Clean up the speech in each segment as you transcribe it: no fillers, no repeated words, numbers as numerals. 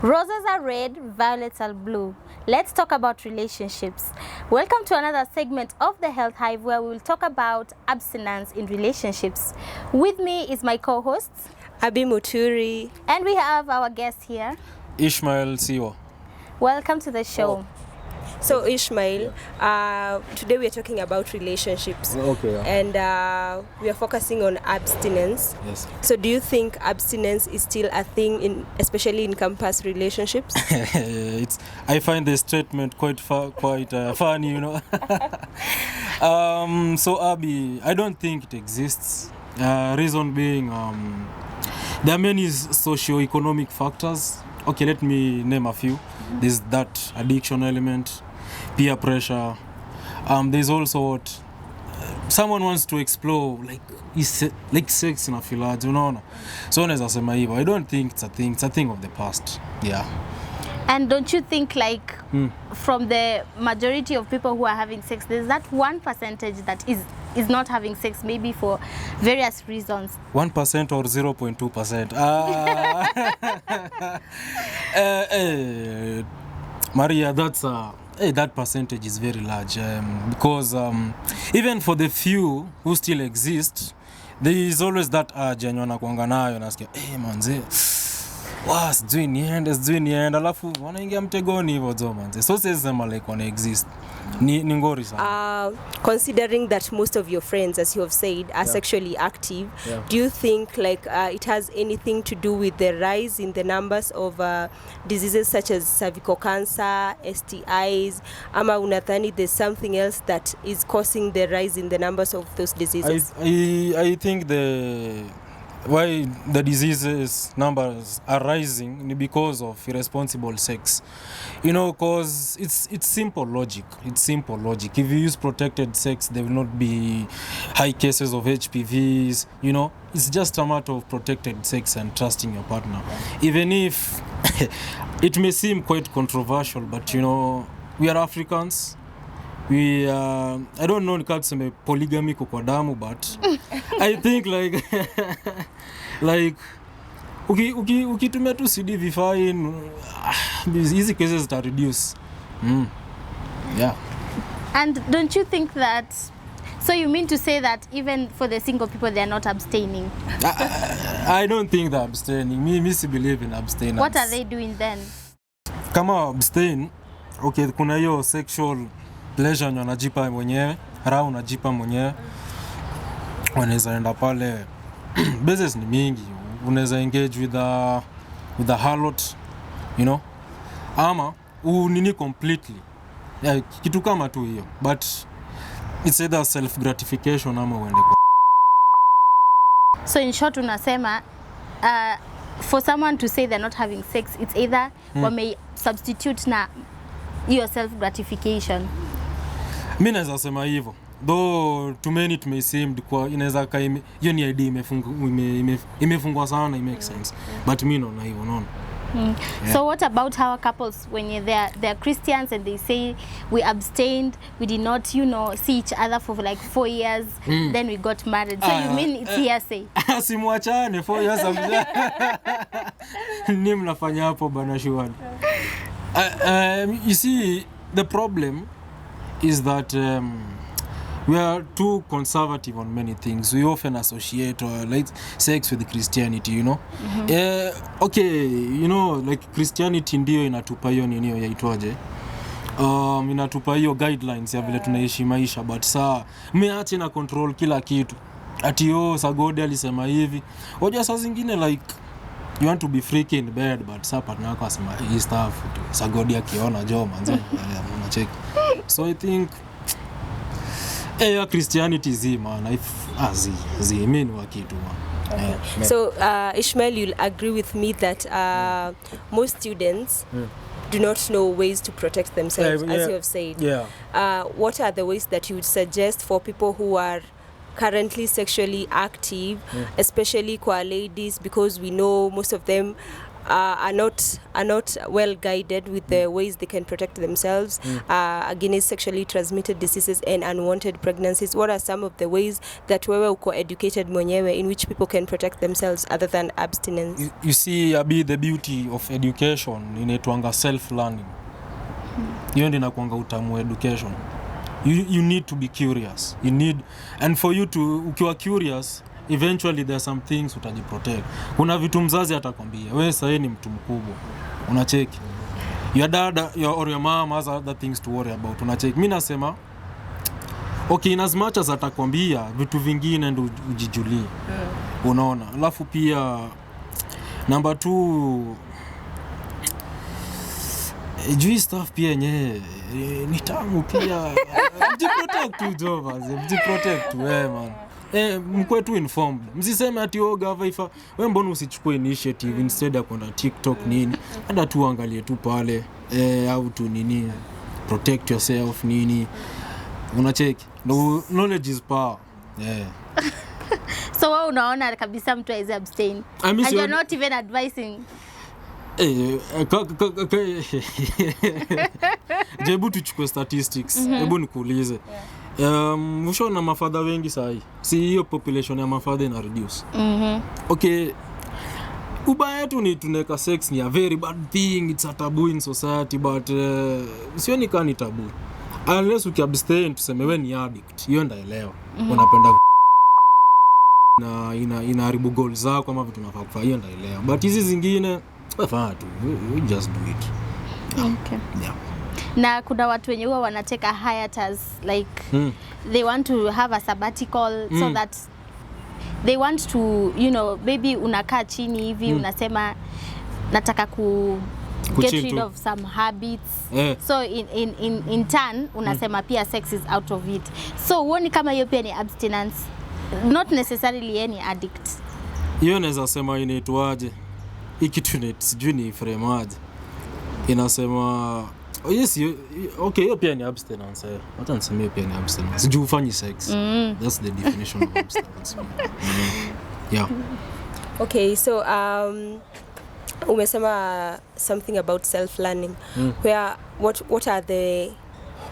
Roses are red, violets are blue. Let's talk about relationships. Welcome to another segment of the Health Hive where we will talk about abstinence in relationships. With me is my co-hosts, Abi Muturi. And we have our guest here, Ishmael Siwa. Welcome to the show. So Ishmael, today we are talking about relationships. Okay. And we are focusing on abstinence. Yes. So do you think abstinence is still a thing, especially in campus relationships? I find the statement quite funny, you know. So Abi, I don't think it exists. Reason being, there are many socio-economic factors. Okay, let me name a few. There's that addiction element, peer pressure. There's also what someone wants to explore, like sex in a village, you know. So unaweza sema hivyo. I don't think it's a thing. It's a thing of the past. Yeah. And don't you think from the majority of people who are having sex, there's that 1% that is not having sex, maybe for various reasons? 1% or 0.2%? Maria, that percentage is very large because even for the few who still exist, there is always that urge yenye wanakuanga nayo, nasikia manze sijui niende alafu wanaingia mtegoni hivyo zo manze. So sema like wana exist ni ngori sana. Considering that most of your friends, as you have said, are sexually active, do you think it has anything to do with the rise in the numbers of diseases such as cervical cancer, STIs, ama unadhani there's something else that is causing the rise in the numbers of those diseases? I think why the diseases numbers are rising because of irresponsible sex, you know, because it's simple logic. If you use protected sex, there will not be high cases of HPVs, you know. It's just a matter of protected sex and trusting your partner, even if it may seem quite controversial, but you know, we are Africans. We I don't know nikasema polygamy kwa damu, but I think ukitumia tu CDV fine, easy cases to reduce. Yeah. And don't you think that, so you mean to say that even for the single people they are not abstaining? I don't think they're abstaining. Me believe in abstinence. What are they doing then? Kama abstain, okay, kuna hiyo sexual pleasure unajipa mwenyewe, raha unajipa mwenyewe. Unaweza enda pale, business ni mingi. Unaweza engage with a harlot, you know, ama unini completely. Yeah, kitu kama tu hiyo, but it's either self gratification ama uende kwa. So in short unasema for someone to say they're not having sex, it's either wame substitute na your self gratification. Mimi naweza sema hivyo. Though too many it may seem kwa inaweza hiyo ni idea imefungwa sana, it makes sense. But mimi naona hivyo, unaona. Yeah. So what about our couples when they're Christians and they say we abstained, we did not, you know, see each other for like 4 years, then we got married. So you mean it's hearsay? Simwachane 4 years ni mnafanya hapo bana shughuli. You see, the problem is that we are too conservative on many things. We often associate sex with Christianity, you know. Okay, you know, like Christianity ndio inatupa hiyo nini yaitwaje, inatupa hiyo guidelines ya vile tunaishi maisha, but saa mmeache na control kila kitu. Ati Sagodi alisema hivi. Hoja saa zingine like you want to be freaky in bed, but saa partner wako asema hii stuff Sagodi akiona jo manze unacheki. So I think Christianity is man. I mean wakitu man. Okay. So Ishmael, you'll agree with me that most students do not know ways to protect themselves, as you have said. Yeah. What are the ways that you would suggest for people who are currently sexually active, especially kwa ladies, because we know most of them are not well guided with the ways they can protect themselves against sexually transmitted diseases and unwanted pregnancies, what are some of the ways that wewe uko educated mwenyewe in which people can protect themselves other than abstinence? You see, Abi, the beauty of education inaitwanga self learning. Hiyo ndio inakuanga utamu education. You need to be curious. And for you to, ukiwa curious, eventually there are some things utajiprotect. Kuna vitu mzazi atakwambia, wewe sasa ni mtu mkubwa. Unacheki. Your dad or your mom has other things to worry about. Unacheki. Mimi nasema okay, in as much as atakwambia vitu vingine ndio ujijulie. Unaona? Alafu pia number 2, juu stuff pia yenyewe ni tamu pia. Mjiprotect tu Jovas, mjiprotect tu man. Mkwe tu informed. Msiseme ati gava ifa. Wewe mbona usichukue initiative instead ya kwenda TikTok nini? Hata tu angalie tu pale au tu nini, protect yourself nini. Unacheki. No, knowledge is power. So wewe unaona kabisa mtu aize abstain. And you're not even advising. Jebu tuchukue statistics. Hebu nikuulize. Ushaona mafadha wengi sahi. Si hiyo population ya mafadha ina reduce. Okay. Ubaya yetu ni tuneka sex ni a very bad thing, it's a taboo in society, but sioni kama ni taboo. Unless ukiabstain tuseme wewe ni addict. Hiyo ndaelewa. Unapenda na inaharibu goals zako kama vitu unafaa kufanya, hiyo ndaelewa. But hizi zingine fanya tu, you just do it. Okay. Yeah. Na kuna watu wenye huwa wanateka hiatus, like they want to have a sabbatical so that they want to, you know, maybe unakaa chini hivi unasema nataka get rid of some habits. So in turn unasema pia sex is out of it. So uone kama hiyo pia ni abstinence, not necessarily any addict. Hiyo naweza sema inaitwaje? Ikitu sijui ni frame aje. Inasema yes, okay, hiyo pia ni abstinence. Hata niseme pia ni abstinence. Sijui ufanye sex. That's the definition of abstinence. Yeah. Okay, so umesema something about self learning.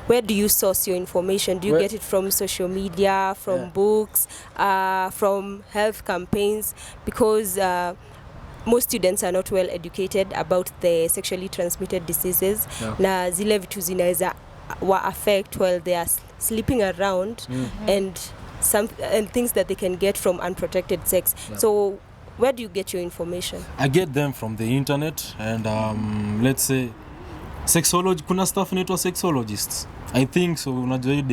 Where do you source your information? Do you get it from social media, from books, from health campaigns? Because most students are not well educated about the sexually transmitted diseases. Na zile vitu zinaweza wa affect while they are sleeping around and things that they can get from unprotected sex. So where do you get your information? I get them from the internet and let's say sexology, kuna stuff inaitwa sexologists. I think so, unajua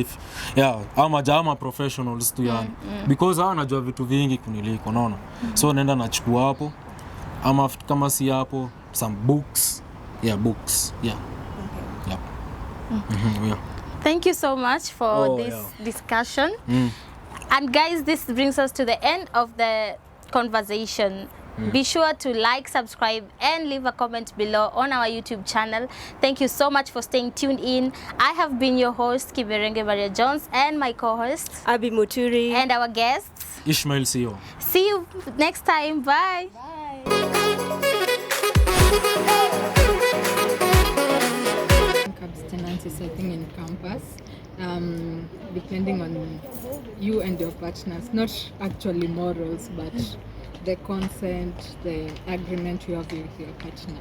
ama professionals tu yani. Because hao wanajua vitu vingi kuniliko, unaona. So naenda nachukua hapo. Ama kama si hapo some books. Books. Okay. Yeah. Thank you so much for this discussion. And guys, this brings us to the end of the conversation. Be sure to like, subscribe and leave a comment below on our YouTube channel. Thank you so much for staying tuned in. I have been your host Kiberenge Maria Jones and my co-host Abi Muturi and our guests Ishmael Sio. See you next time. Bye. Abstinence is, I think, in campus, depending on you and your partners, not actually morals, but the consent, the agreement you have with your partner.